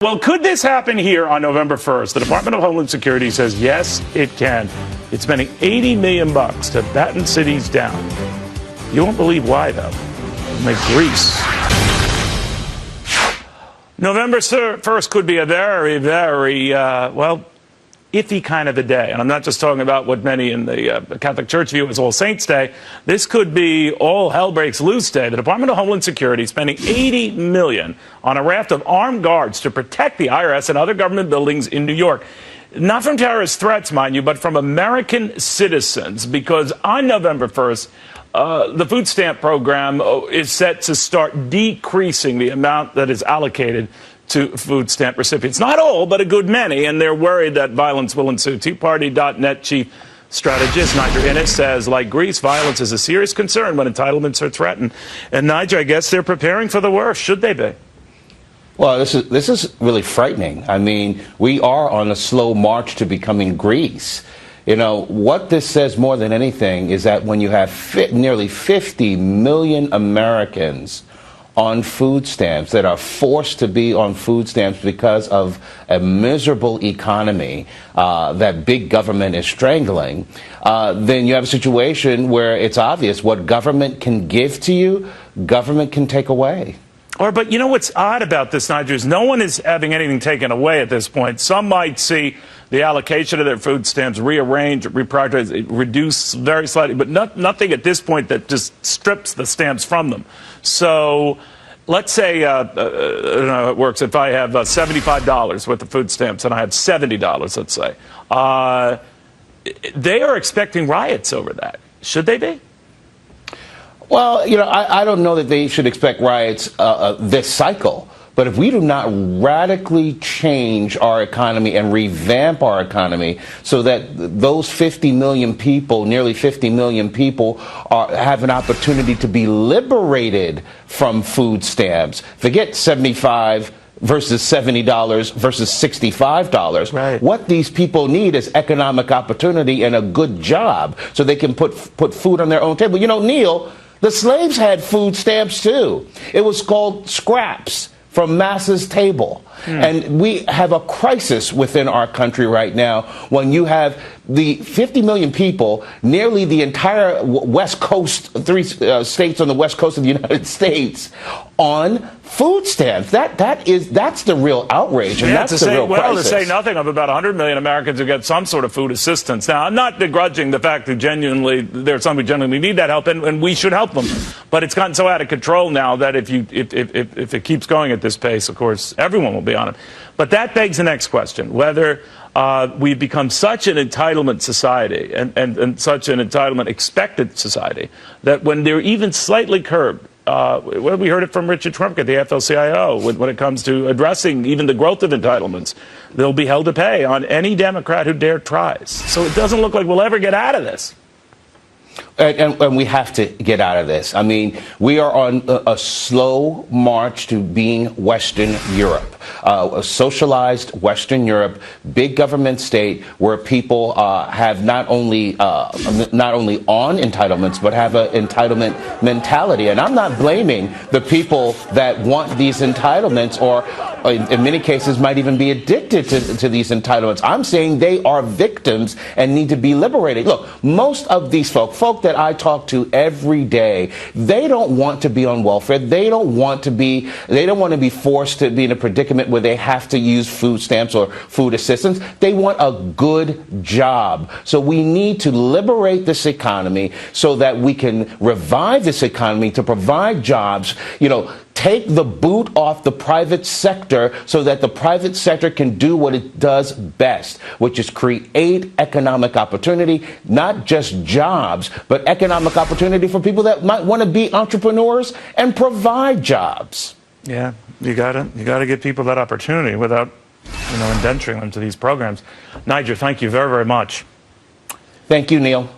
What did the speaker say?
Well, could this happen here on November 1st? The Department of Homeland Security says, yes, it can. It's spending $80 million to batten cities down. You won't believe why, though. Like Greece. November 1st could be a very, very, iffy kind of a day. And I'm not just talking about what many in the Catholic Church view as All Saints' Day. This could be all hell breaks loose day. The Department of Homeland Security spending $80 million on a raft of armed guards to protect the IRS and other government buildings in New York. Not from terrorist threats, mind you, but from American citizens, because on November 1st, the food stamp program is set to start decreasing the amount that is allocated to food stamp recipients. Not all, but a good many, and they're worried that violence will ensue. TeaParty.net chief strategist Niger Innes says, like Greece, violence is a serious concern when entitlements are threatened. And Niger, I guess they're preparing for the worst. Should they be? Well, this is really frightening. I mean, we are on a slow march to becoming Greece. You know, what this says more than anything is that when you have nearly 50 million Americans on food stamps that are forced to be on food stamps because of a miserable economy that big government is strangling, then you have a situation where it's obvious what government can give to you, government can take away. But you know what's odd about this, Niger, is no one is having anything taken away at this point. Some might see the allocation of their food stamps rearranged, reprioritized, reduced very slightly, but nothing at this point that just strips the stamps from them. So let's say, I don't know how it works, if I have $75 worth of food stamps and I have $70, let's say, they are expecting riots over that. Should they be? Well, you know, I don't know that they should expect riots this cycle. But if we do not radically change our economy and revamp our economy so that those 50 million people, nearly 50 million people, have an opportunity to be liberated from food stamps, forget 75 versus $70 versus $65. Right. What these people need is economic opportunity and a good job so they can put food on their own table. You know, Neil, the slaves had food stamps too. It was called scraps from Massa's table. And we have a crisis within our country right now when you have the 50 million people, nearly the entire West Coast, three states on the West Coast of the United States, on food stamps. That's the real outrage, and that's the real crisis. To say nothing of about 100 million Americans who get some sort of food assistance. Now, I'm not begrudging the fact that there are some who genuinely need that help, and we should help them. But it's gotten so out of control now that if it keeps going at this pace, of course, everyone will be on it. But that begs the next question, whether we've become such an entitlement society and such an entitlement expected society that when they're even slightly curbed, we heard it from Richard Trump at the AFL-CIO, when it comes to addressing even the growth of entitlements, they'll be held to pay on any Democrat who dare tries. So it doesn't look like we'll ever get out of this. And we have to get out of this. I mean, we are on a slow march to being Western Europe, a socialized Western Europe, big government state where people have not only on entitlements, but have an entitlement mentality. And I'm not blaming the people that want these entitlements or in many cases might even be addicted to these entitlements. I'm saying they are victims and need to be liberated. Look, most of these folk that I talk to every day, they don't want to be on welfare. They don't want to be forced to be in a predicament where they have to use food stamps or food assistance. They want a good job. So we need to liberate this economy so that we can revive this economy to provide jobs, you know, take the boot off the private sector so that the private sector can do what it does best, which is create economic opportunity, not just jobs, but economic opportunity for people that might want to be entrepreneurs and provide jobs. Yeah, you gotta give people that opportunity without, indenturing them to these programs. Niger, thank you very, very much. Thank you, Neil.